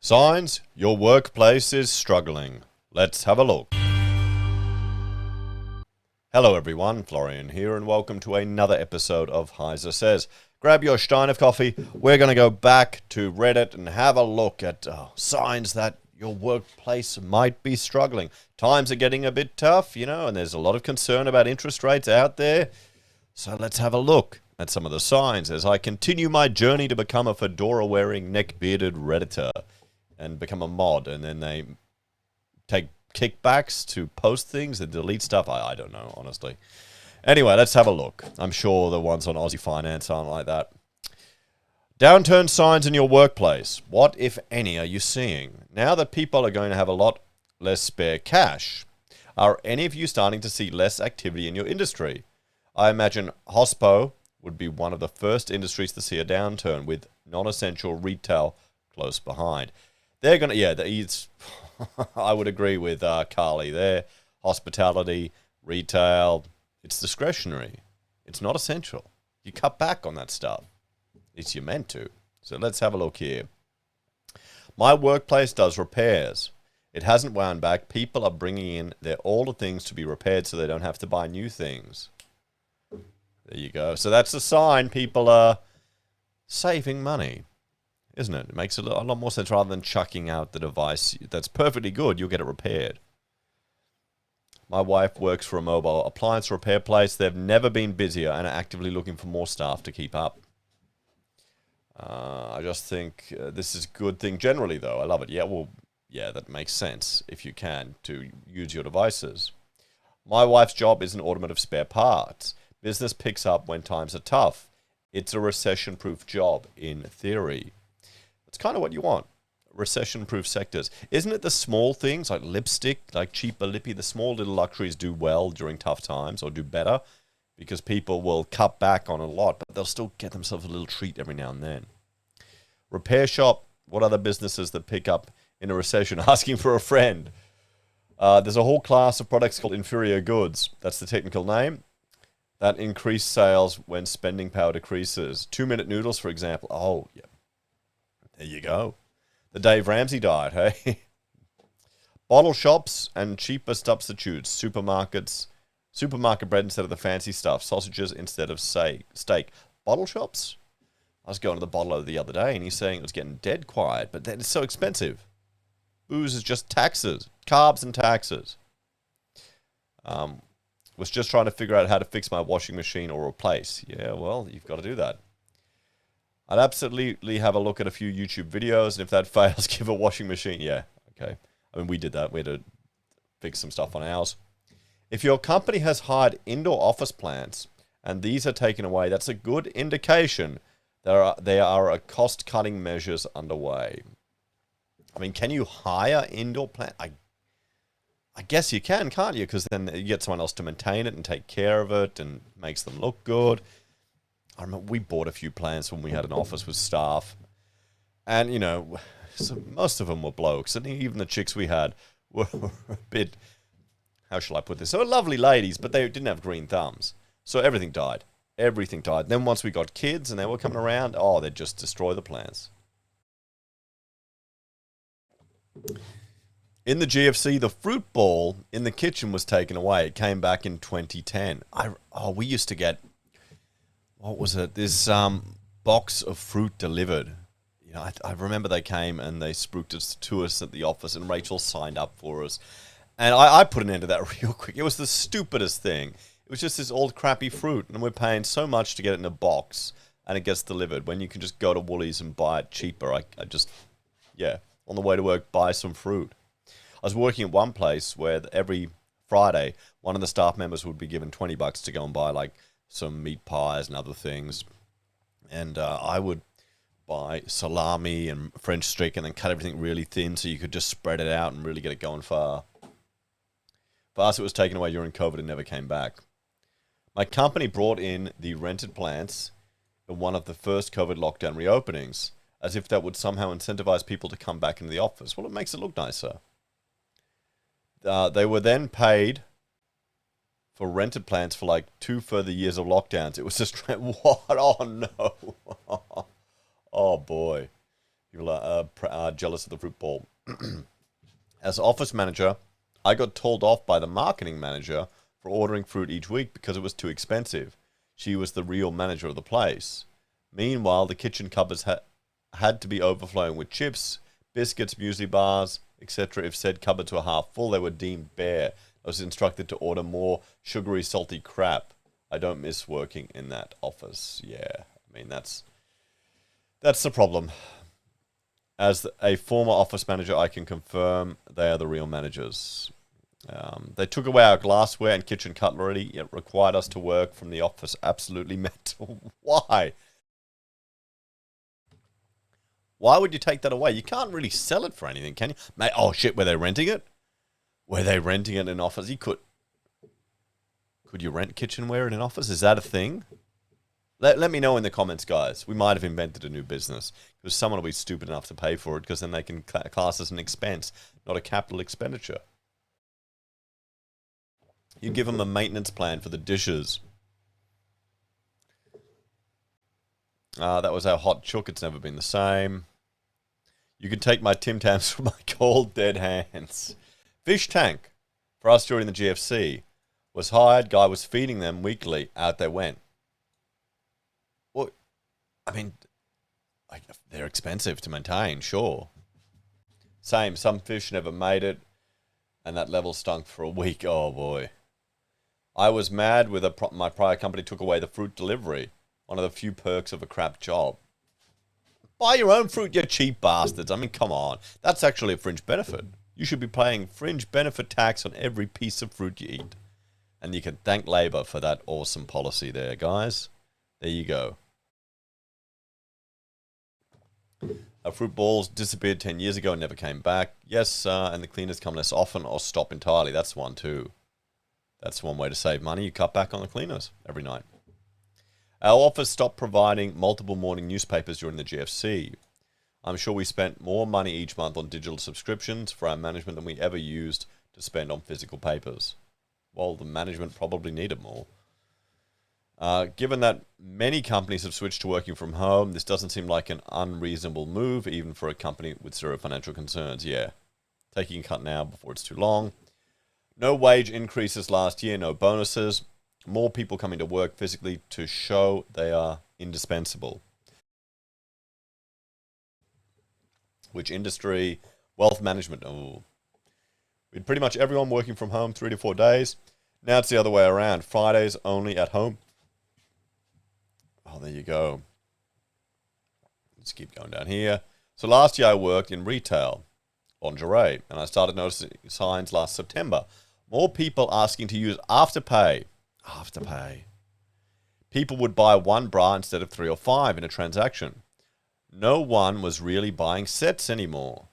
Signs your workplace is struggling. Let's have a look. Hello everyone, Florian here, and welcome to another episode of HeiseSays. Grab your stein of coffee. We're going to go back to Reddit and have a look at signs that your workplace might be struggling. Times are getting a bit tough, and there's a lot of concern about interest rates out there. So let's have a look at some of the signs as I continue my journey to become a fedora-wearing, neck-bearded Redditor and become a mod, and then they take kickbacks to post things and delete stuff. I don't know, honestly. Anyway, let's have a look. I'm sure the ones on Aussie Finance aren't like that. Downturn signs in your workplace. What, if any, are you seeing? Now that people are going to have a lot less spare cash, are any of you starting to see less activity in your industry? I imagine hospo would be one of the first industries to see a downturn, with non-essential retail close behind. They're going to, I would agree with Carly there. Hospitality, retail, it's discretionary. It's not essential. You cut back on that stuff. At least you're meant to. So let's have a look here. My workplace does repairs. It hasn't wound back. People are bringing in their older things to be repaired so they don't have to buy new things. There you go. So that's a sign people are saving money, isn't it? It makes a lot more sense rather than chucking out the device that's perfectly good. You'll get it repaired. My wife works for a mobile appliance repair place. They've never been busier and are actively looking for more staff to keep up. I just think this is a good thing generally, though. I love it. Yeah, that makes sense if you can to use your devices. My wife's job is an automotive spare parts. Business picks up when times are tough. It's a recession-proof job in theory. It's kind of what you want. Recession-proof sectors. Isn't it the small things like lipstick, like cheaper lippy, the small little luxuries do well during tough times or do better because people will cut back on a lot, but they'll still get themselves a little treat every now and then. Repair shop. What other businesses that pick up in a recession? Asking for a friend. There's a whole class of products called inferior goods. That's the technical name. That increase sales when spending power decreases. 2-minute noodles, for example. Oh, yeah. There you go. The Dave Ramsey diet, hey? Bottle shops and cheaper substitutes. Supermarket bread instead of the fancy stuff. Sausages instead of steak. Bottle shops? I was going to the bottler the other day and he's saying it was getting dead quiet, but then it's so expensive. Booze is just taxes. Carbs and taxes. Was just trying to figure out how to fix my washing machine or replace. Yeah, well, you've got to do that. I'd absolutely have a look at a few YouTube videos, and if that fails, give a washing machine. Yeah, okay. I mean, we did that. We had to fix some stuff on ours. If your company has hired indoor office plants, and these are taken away, that's a good indication there are cost-cutting measures underway. I mean, can you hire indoor plant? I guess you can, can't you? Because then you get someone else to maintain it and take care of it and makes them look good. I remember we bought a few plants when we had an office with staff. And, so most of them were blokes. And even the chicks we had were a bit, how shall I put this? They were lovely ladies, but they didn't have green thumbs. So everything died. Everything died. Then once we got kids and they were coming around, they'd just destroy the plants. In the GFC, the fruit ball in the kitchen was taken away. It came back in 2010. We used to get, what was it? This box of fruit delivered. I remember they came and they spooked us to us at the office, and Rachel signed up for us. And I put an end to that real quick. It was the stupidest thing. It was just this old crappy fruit, and we're paying so much to get it in a box, and it gets delivered when you can just go to Woolies and buy it cheaper. I just, on the way to work, buy some fruit. I was working at one place where every Friday, one of the staff members would be given $20 to go and buy like some meat pies and other things. And I would buy salami and French stick and then cut everything really thin so you could just spread it out and really get it going far. For us, it was taken away during COVID and never came back. My company brought in the rented plants in one of the first COVID lockdown reopenings, as if that would somehow incentivize people to come back into the office. Well, it makes it look nicer. They were then paid for rented plants for like 2 further years of lockdowns. It was just, what? Oh, no. Oh, boy. People are jealous of the fruit bowl. As office manager, I got told off by the marketing manager for ordering fruit each week because it was too expensive. She was the real manager of the place. Meanwhile, the kitchen cupboards had to be overflowing with chips, biscuits, muesli bars, etc. If said cupboards were half full, they were deemed bare. I was instructed to order more sugary, salty crap. I don't miss working in that office. Yeah, I mean, that's the problem. As a former office manager, I can confirm they are the real managers. They took away our glassware and kitchen cutlery, yet required us to work from the office. Absolutely mental. Why? Why would you take that away? You can't really sell it for anything, can you? Mate, oh shit, were they renting it? Were they renting it in an office? Could you rent kitchenware in an office? Is that a thing? Let me know in the comments, guys. We might have invented a new business because someone will be stupid enough to pay for it because then they can class as an expense, not a capital expenditure. You give them a maintenance plan for the dishes. That was our hot chook. It's never been the same. You can take my Tim Tams from my cold, dead hands. Fish tank for us during the GFC was hired. Guy was feeding them weekly. Out they went. Well, I mean, they're expensive to maintain, sure. Same, some fish never made it, and that level stunk for a week. Oh, boy. I was mad with my prior company took away the fruit delivery. One of the few perks of a crap job. Buy your own fruit, you cheap bastards. I mean, come on. That's actually a fringe benefit. You should be paying fringe benefit tax on every piece of fruit you eat. And you can thank Labor for that awesome policy there, guys. There you go. Our fruit balls disappeared 10 years ago and never came back. Yes, and the cleaners come less often or stop entirely. That's one too. That's one way to save money. You cut back on the cleaners every night. Our office stopped providing multiple morning newspapers during the GFC. I'm sure we spent more money each month on digital subscriptions for our management than we ever used to spend on physical papers. Well, the management probably needed more. Given that many companies have switched to working from home, this doesn't seem like an unreasonable move, even for a company with zero financial concerns. Yeah, taking a cut now before it's too long. No wage increases last year, no bonuses. More people coming to work physically to show they are indispensable. Which industry? Wealth management. Oh. With pretty much everyone working from home 3 to 4 days. Now it's the other way around. Fridays only at home. Oh, there you go. Let's keep going down here. So last year I worked in retail, lingerie, and I started noticing signs last September. More people asking to use Afterpay. Afterpay. People would buy one bra instead of 3 or 5 in a transaction. No one was really buying sets anymore.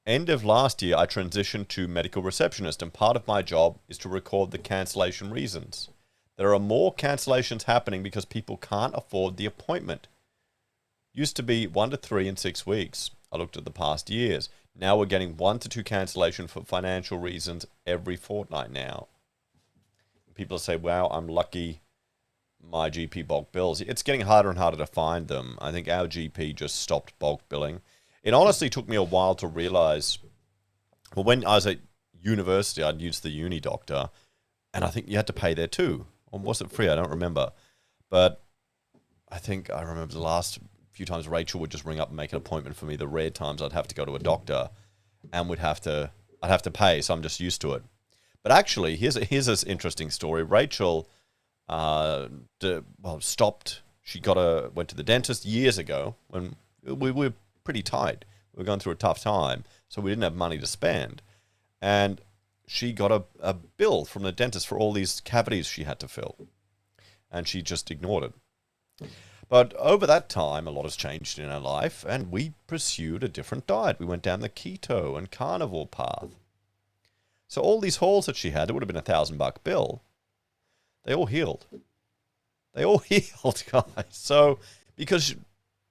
End of last year, I transitioned to medical receptionist, and part of my job is to record the cancellation reasons. There are more cancellations happening because people can't afford the appointment. Used to be 1 to 3 in 6 weeks. I looked at the past years. Now we're getting 1 to 2 cancellations for financial reasons every fortnight now. People say, wow, I'm lucky my GP bulk bills. It's getting harder and harder to find them. I think our GP just stopped bulk billing. It honestly took me a while to realize, well, when I was at university, I'd use the uni doctor, and I think you had to pay there too. Or was it free? I don't remember. But I think I remember the last few times Rachel would just ring up and make an appointment for me. The rare times I'd have to go to a doctor and I'd have to pay, so I'm just used to it. But actually, here's an interesting story. Rachel stopped. She went to the dentist years ago when we were pretty tight. We were going through a tough time, so we didn't have money to spend. And she got a bill from the dentist for all these cavities she had to fill. And she just ignored it. But over that time, a lot has changed in our life, and we pursued a different diet. We went down the keto and carnivore path. So all these holes that she had, it would have been $1,000 bill. They all healed. They all healed, guys. So because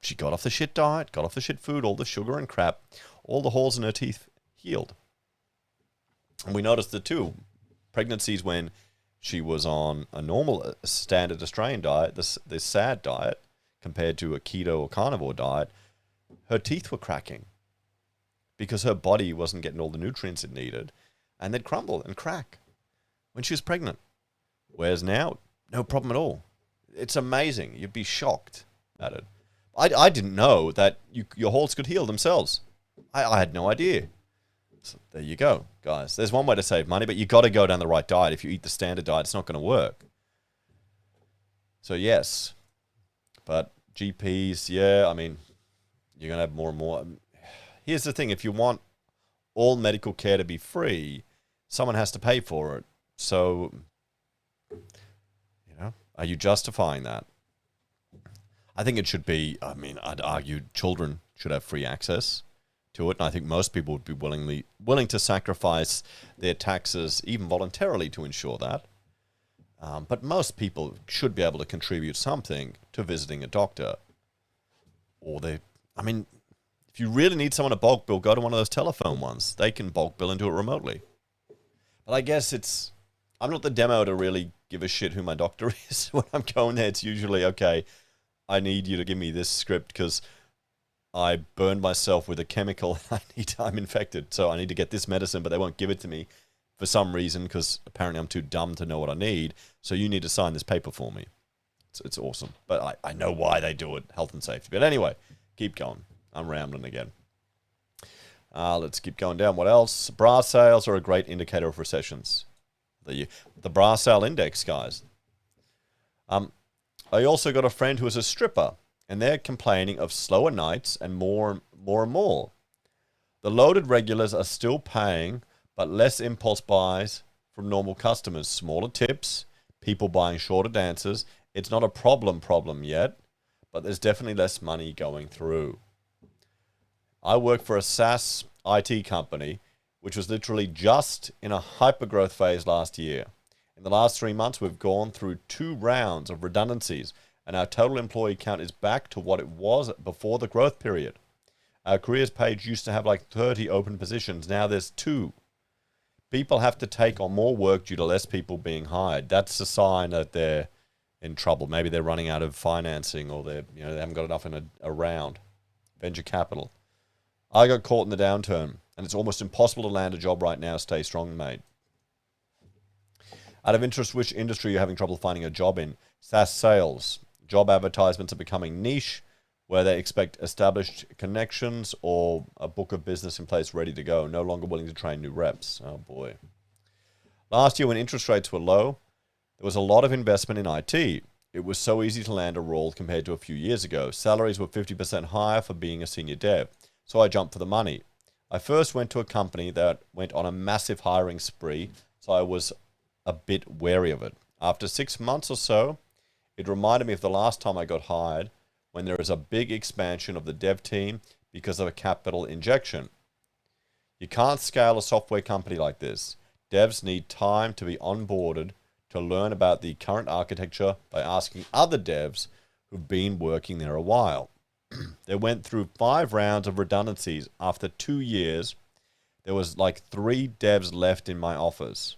she got off the shit diet, got off the shit food, all the sugar and crap, all the holes in her teeth healed. And we noticed the two pregnancies when she was on a normal standard Australian diet, this SAD diet, compared to a keto or carnivore diet, her teeth were cracking because her body wasn't getting all the nutrients it needed, and they'd crumble and crack when she was pregnant. Whereas now, no problem at all. It's amazing. You'd be shocked at it. I didn't know that your halls could heal themselves. I had no idea. So there you go, guys. There's one way to save money, but you got to go down the right diet. If you eat the standard diet, it's not going to work. So yes, but GPs, yeah, I mean, you're going to have more and more. Here's the thing. If you want all medical care to be free, someone has to pay for it. So, are you justifying that? I think it should be, I mean, I'd argue children should have free access to it. And I think most people would be willing to sacrifice their taxes, even voluntarily, to ensure that. But most people should be able to contribute something to visiting a doctor. Or if you really need someone to bulk bill, go to one of those telephone ones. They can bulk bill and do it remotely. But I guess I'm not the demo to really give a shit who my doctor is. When I'm going there, it's usually, okay, I need you to give me this script because I burned myself with a chemical. I'm infected, so I need to get this medicine, but they won't give it to me for some reason because apparently I'm too dumb to know what I need. So you need to sign this paper for me. It's awesome. But I know why they do it, health and safety. But anyway, keep going. I'm rambling again. Let's keep going down. What else? Bra sales are a great indicator of recessions. The bra sale index, guys. I also got a friend who is a stripper, and they're complaining of slower nights and more and more. The loaded regulars are still paying, but less impulse buys from normal customers. Smaller tips, people buying shorter dances. It's not a problem yet, but there's definitely less money going through. I work for a SaaS IT company, which was literally just in a hyper-growth phase last year. In the last 3 months, we've gone through 2 rounds of redundancies, and our total employee count is back to what it was before the growth period. Our careers page used to have like 30 open positions. Now there's 2. People have to take on more work due to less people being hired. That's a sign that they're in trouble. Maybe they're running out of financing, or they haven't got enough in a round. Venture capital. I got caught in the downturn, and it's almost impossible to land a job right now. Stay strong, mate. Out of interest, which industry are you having trouble finding a job in? SaaS sales. Job advertisements are becoming niche, where they expect established connections or a book of business in place ready to go. No longer willing to train new reps. Oh, boy. Last year, when interest rates were low, there was a lot of investment in IT. It was so easy to land a role compared to a few years ago. Salaries were 50% higher for being a senior dev, so I jumped for the money. I first went to a company that went on a massive hiring spree, so I was a bit wary of it. After 6 months or so, it reminded me of the last time I got hired, when there is a big expansion of the dev team because of a capital injection. You can't scale a software company like this. Devs need time to be onboarded to learn about the current architecture by asking other devs who've been working there a while. They went through 5 rounds of redundancies. After 2 years, there was like 3 devs left in my office.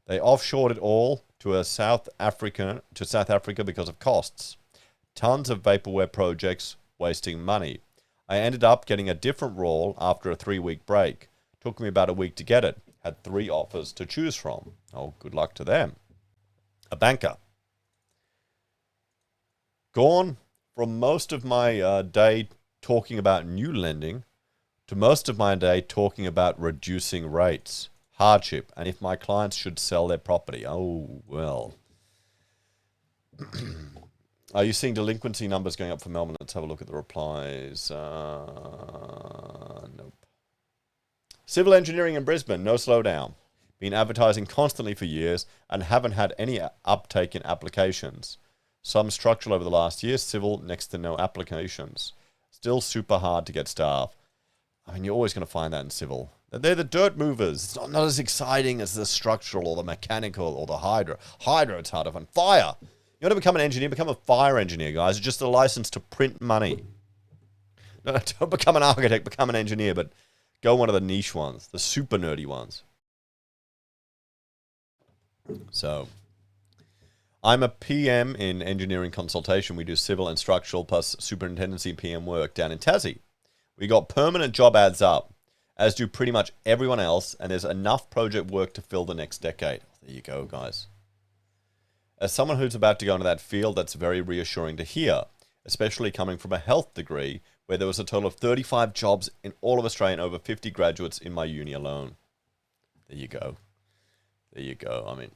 They offshored it all to South Africa because of costs. Tons of vaporware projects, wasting money. I ended up getting a different role after a 3-week break. Took me about a week to get it. Had 3 offers to choose from. Oh, good luck to them. A banker. Gone from most of my day talking about new lending to most of my day talking about reducing rates, hardship, and if my clients should sell their property. Oh, well. Are you seeing delinquency numbers going up for Melbourne? Let's have a look at the replies. Nope. Civil engineering in Brisbane, no slowdown. Been advertising constantly for years and haven't had any uptake in applications. Some structural over the last year, civil next to no applications. Still super hard to get staff. I mean, you're always going to find that in civil. They're the dirt movers. It's not as exciting as the structural or the mechanical or the hydro. Hydro, it's hard to find. Fire. You want to become an engineer? Become a fire engineer, guys. It's just a license to print money. No, don't become an architect. Become an engineer, but go one of the niche ones, the super nerdy ones. So, I'm a PM in engineering consultation. We do civil and structural plus superintendency PM work down in Tassie. We got permanent job ads up, as do pretty much everyone else, and there's enough project work to fill the next decade. There you go, guys. As someone who's about to go into that field, that's very reassuring to hear, especially coming from a health degree, where there was a total of 35 jobs in all of Australia and over 50 graduates in my uni alone. There you go. There you go. I mean,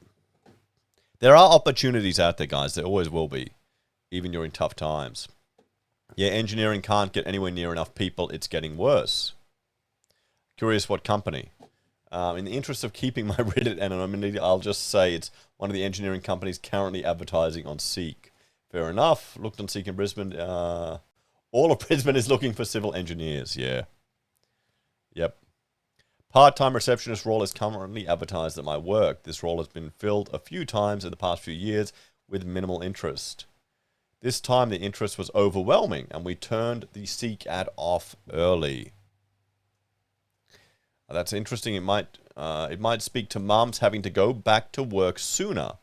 there are opportunities out there, guys. There always will be, even during tough times. Yeah, engineering can't get anywhere near enough people. It's getting worse. Curious what company? In the interest of keeping my Reddit anonymity, I'll just say it's one of the engineering companies currently advertising on Seek. Fair enough. Looked on Seek in Brisbane. All of Brisbane is looking for civil engineers. Yeah. Yep. Part-time receptionist role is currently advertised at my work. This role has been filled a few times in the past few years with minimal interest. This time the interest was overwhelming and we turned the Seek ad off early. That's interesting. It might speak to mums having to go back to work sooner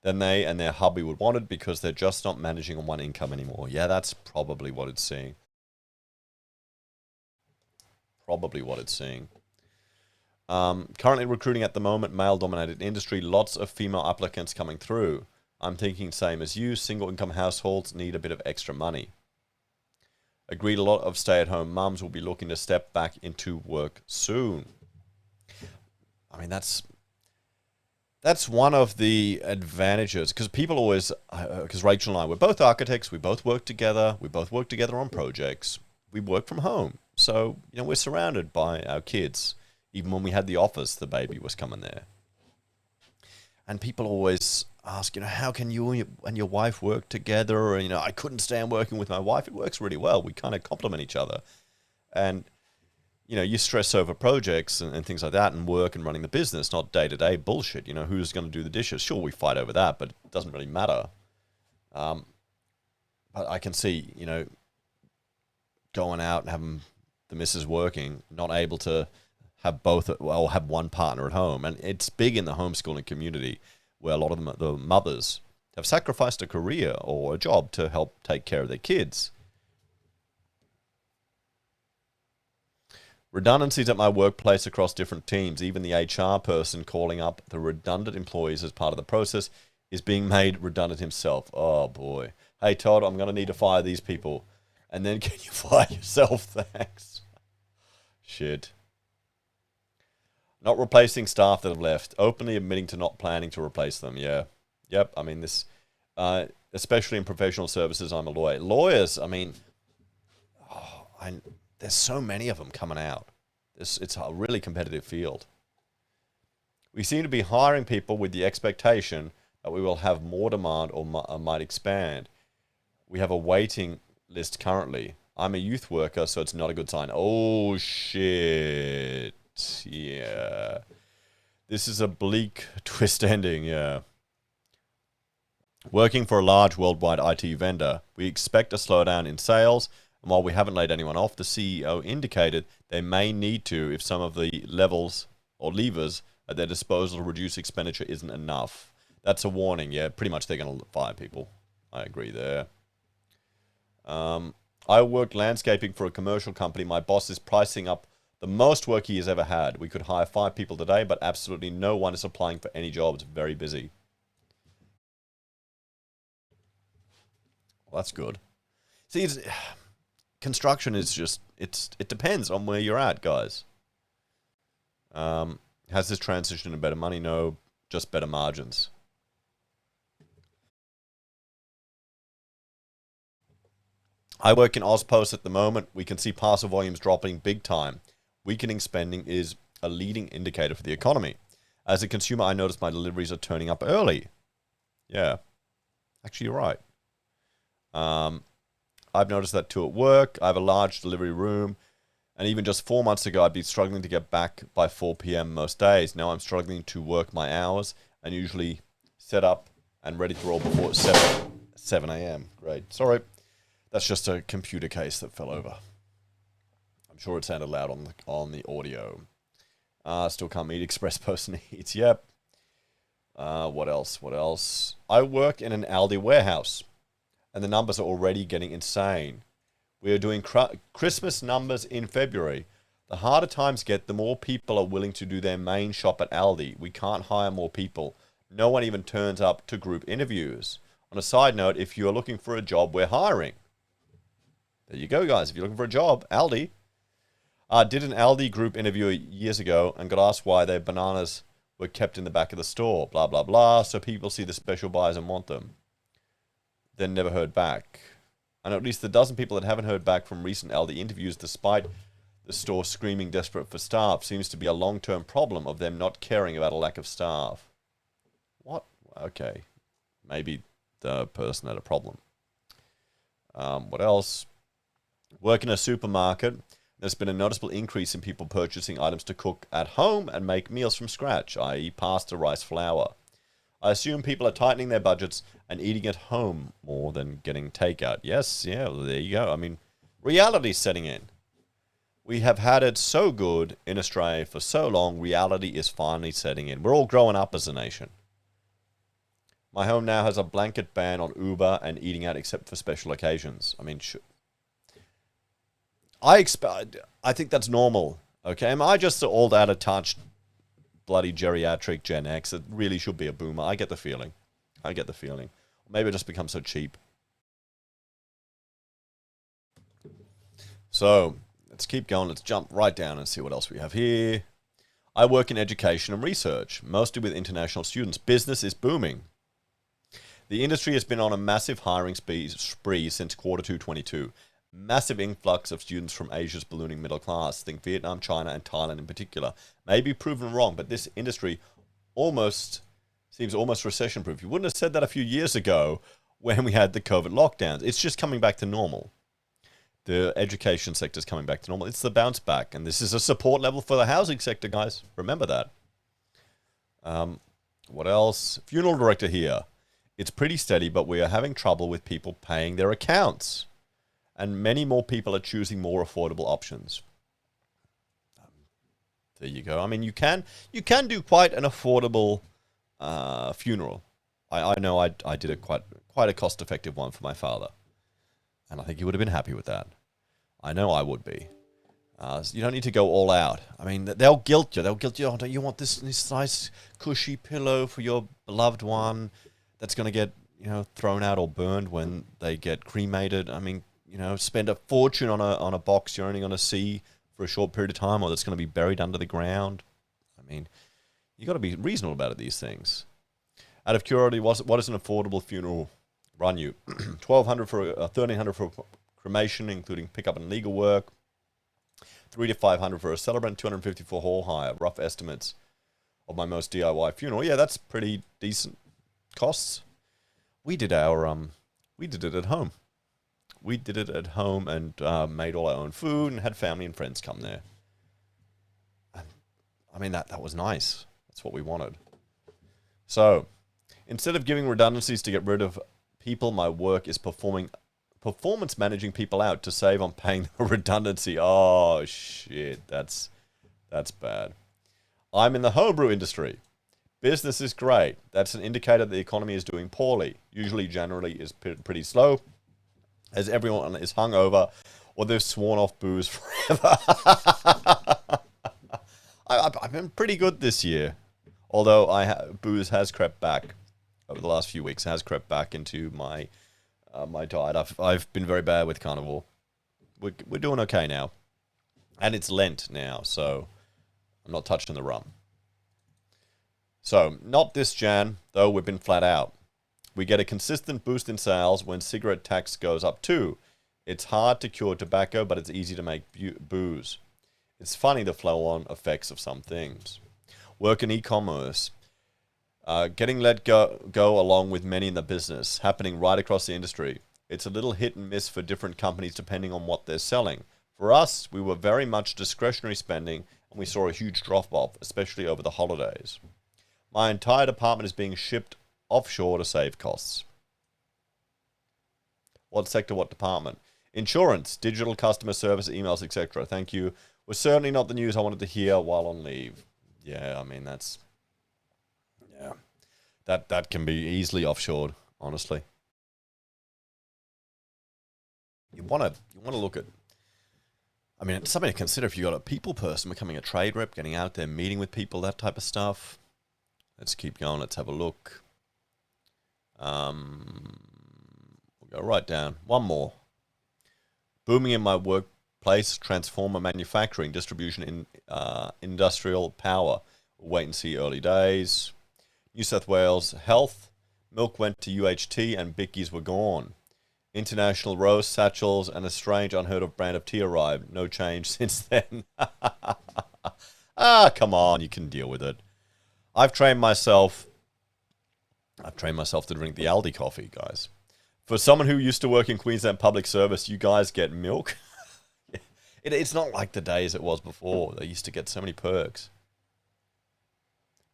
than they and their hubby would want it because they're just not managing on one income anymore. Yeah, that's probably what it's seeing. Probably what it's seeing. Currently recruiting at the moment, male-dominated industry, lots of female applicants coming through. I'm thinking same as you, single-income households need a bit of extra money. Agreed, a lot of stay-at-home mums will be looking to step back into work soon. I mean, that's one of the advantages, because people always, because Rachel and I, we're both architects, we both work together on projects, we work from home. So, we're surrounded by our kids. Even when we had the office, the baby was coming there. And people always ask, how can you and your wife work together? Or, I couldn't stand working with my wife. It works really well. We kind of complement each other. And, you stress over projects and things like that and work and running the business, not day-to-day bullshit. Who's going to do the dishes? Sure, we fight over that, but it doesn't really matter. But I can see, going out and having the missus working, not able to have have one partner at home. And it's big in the homeschooling community where a lot of the mothers have sacrificed a career or a job to help take care of their kids. Redundancies at my workplace across different teams, even the HR person calling up the redundant employees as part of the process is being made redundant himself. Oh boy. Hey Todd, I'm going to need to fire these people. And then can you fire yourself? Thanks. Shit. Not replacing staff that have left. Openly admitting to not planning to replace them. Yeah. Yep. I mean, this, especially in professional services, I'm a lawyer. Lawyers, I mean, there's so many of them coming out. It's a really competitive field. We seem to be hiring people with the expectation that we will have more demand or might expand. We have a waiting list currently. I'm a youth worker, so it's not a good sign. Oh, shit. Yeah. This is a bleak twist ending, yeah. Working for a large worldwide IT vendor, we expect a slowdown in sales, and while we haven't laid anyone off, the CEO indicated they may need to if some of the levels or levers at their disposal to reduce expenditure isn't enough. That's a warning, yeah. Pretty much they're going to fire people. I agree there. I worked landscaping for a commercial company. My boss is pricing up the most work he has ever had. We could hire 5 people today, but absolutely no one is applying for any jobs. Very busy. Well, that's good. See, construction is just, it depends on where you're at, guys. Has this transition to better money? No, just better margins. I work in AusPost at the moment. We can see parcel volumes dropping big time. Weakening spending is a leading indicator for the economy. As a consumer, I notice my deliveries are turning up early. Yeah, actually, you're right. I've noticed that too at work. I have a large delivery room, and even just 4 months ago, I'd be struggling to get back by 4 p.m. most days. Now I'm struggling to work my hours and usually set up and ready to roll before 7 a.m. Great. Sorry. That's just a computer case that fell over. I'm sure it sounded loud on the audio. Still can't meet express post needs. Yep. What else? I work in an Aldi warehouse, and the numbers are already getting insane. We are doing Christmas numbers in February. The harder times get, the more people are willing to do their main shop at Aldi. We can't hire more people. No one even turns up to group interviews. On a side note, if you are looking for a job, we're hiring. There you go, guys. If you're looking for a job, Aldi. Did an Aldi group interview years ago and got asked why their bananas were kept in the back of the store. Blah, blah, blah. So people see the special buyers and want them. Then never heard back. And at least the dozen people that haven't heard back from recent Aldi interviews, despite the store screaming desperate for staff, seems to be a long-term problem of them not caring about a lack of staff. What? Okay. Maybe the person had a problem. What else? Work in a supermarket. There's been a noticeable increase in people purchasing items to cook at home and make meals from scratch, i.e. pasta, rice, flour. I assume people are tightening their budgets and eating at home more than getting takeout. Yes, yeah, well, there you go. I mean, reality's setting in. We have had it so good in Australia for so long, reality is finally setting in. We're all growing up as a nation. My home now has a blanket ban on Uber and eating out except for special occasions. I mean, I think that's normal, okay? Am I just an old out-of-touch, bloody geriatric Gen X? It really should be a boomer. I get the feeling. Maybe it just becomes so cheap. So, let's keep going. Let's jump right down and see what else we have here. I work in education and research, mostly with international students. Business is booming. The industry has been on a massive hiring spree since quarter 2 22. Massive influx of students from Asia's ballooning middle class. Think Vietnam, China, and Thailand in particular. May be proven wrong, but this industry seems almost recession-proof. You wouldn't have said that a few years ago when we had the COVID lockdowns. It's just coming back to normal. The education sector is coming back to normal. It's the bounce back, and this is a support level for the housing sector, guys. Remember that. What else? Funeral director here. It's pretty steady, but we are having trouble with people paying their accounts. And many more people are choosing more affordable options. There you go. I mean, you can do quite an affordable funeral. I know I did a quite a cost-effective one for my father. And I think he would have been happy with that. I know I would be. So you don't need to go all out. I mean, they'll guilt you. Oh, don't you want this nice cushy pillow for your beloved one that's going to get, thrown out or burned when they get cremated? I mean, spend a fortune on a box you're only going to see for a short period of time, or that's going to be buried under the ground. I mean, you got to be reasonable about it, these things. Out of curiosity, what does an affordable funeral run you? $1,200 for $1,300 for cremation, including pickup and legal work. $300 to $500 for a celebrant. $250 for hall hire. Rough estimates of my most DIY funeral. Yeah, that's pretty decent costs. We did it at home. We did it at home and made all our own food and had family and friends come there. And, I mean, that was nice. That's what we wanted. So, instead of giving redundancies to get rid of people, my work is performance managing people out to save on paying the redundancy. Oh, shit. That's bad. I'm in the homebrew industry. Business is great. That's an indicator the economy is doing poorly. Usually, generally, is pretty slow, as everyone is hungover or they've sworn off booze forever. I've been pretty good this year, although booze has crept back over the last few weeks. Has crept back into my my diet. I've been very bad with carnival. We're doing okay now, and it's Lent now, so I'm not touching the rum. So not this Jan, though we've been flat out. We get a consistent boost in sales when cigarette tax goes up too. It's hard to cure tobacco, but it's easy to make booze. It's funny the flow-on effects of some things. Work in e-commerce. Getting let go along with many in the business, happening right across the industry. It's a little hit and miss for different companies depending on what they're selling. For us, we were very much discretionary spending, and we saw a huge drop-off, especially over the holidays. My entire department is being shipped offshore to save costs. What sector, what department? Insurance, digital customer service, emails, etc. Thank you. Was certainly not the news I wanted to hear while on leave. Yeah, I mean, that can be easily offshored, honestly. you want to look at, I mean, it's something to consider if you've got a people person, becoming a trade rep, getting out there, meeting with people, that type of stuff. Let's keep going. Let's have a look. We'll go right down. One more. Booming in my workplace, transformer manufacturing, distribution in industrial power. We'll wait and see, early days. New South Wales health. Milk went to UHT and Bickies were gone. International rose satchels and a strange unheard of brand of tea arrived. No change since then. Come on, you can deal with it. I've trained myself to drink the Aldi coffee, guys. For someone who used to work in Queensland public service, you guys get milk. It's not like the days it was before. They used to get so many perks.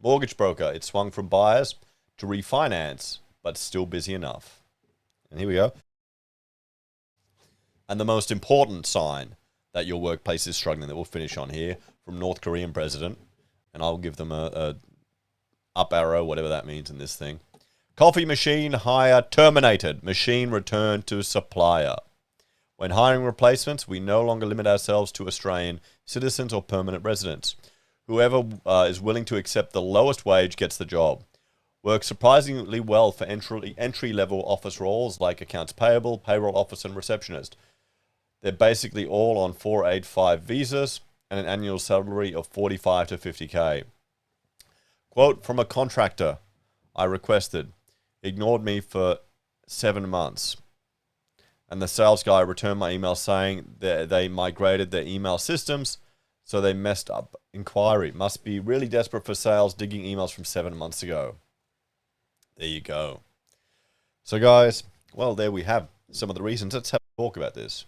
Mortgage broker. It swung from buyers to refinance, but still busy enough. And here we go. And the most important sign that your workplace is struggling, that we'll finish on here, from North Korean president, and I'll give them a up arrow, whatever that means in this thing. Coffee machine hire terminated. Machine returned to supplier. When hiring replacements, we no longer limit ourselves to Australian citizens or permanent residents. Whoever is willing to accept the lowest wage gets the job. Works surprisingly well for entry-level office roles like accounts payable, payroll officer, and receptionist. They're basically all on 485 visas and an annual salary of 45 to 50K. Quote from a contractor I requested, ignored me for 7 months. And the sales guy returned my email saying that they migrated their email systems, so they messed up. Inquiry. Must be really desperate for sales, digging emails from 7 months ago. There you go. So guys, well, there we have some of the reasons. Let's have a talk about this.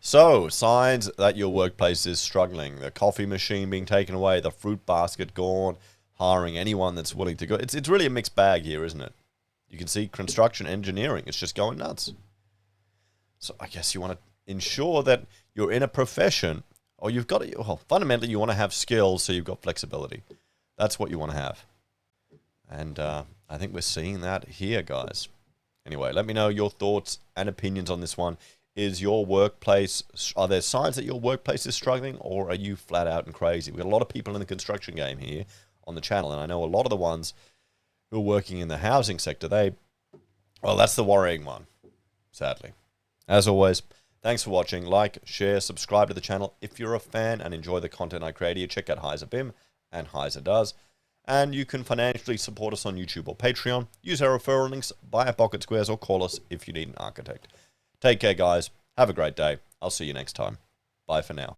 So, signs that your workplace is struggling. The coffee machine being taken away, the fruit basket gone, hiring anyone that's willing to go. It's really a mixed bag here, isn't it? You can see construction, engineering, it's just going nuts. So I guess you want to ensure that you're in a profession, or you've got to, well, fundamentally you want to have skills so you've got flexibility. That's what you want to have. And I think we're seeing that here, guys. Anyway, let me know your thoughts and opinions on this one. Is your workplace, are there signs that your workplace is struggling, or are you flat out and crazy? We've got a lot of people in the construction game here on the channel, and I know a lot of the ones who are working in the housing sector, well, that's the worrying one, sadly. As always, thanks for watching. Like, share, subscribe to the channel. If you're a fan and enjoy the content I create here, check out Heise BIM and Heise Does. And you can financially support us on YouTube or Patreon. Use our referral links, buy our pocket squares, or call us if you need an architect. Take care, guys. Have a great day. I'll see you next time. Bye for now.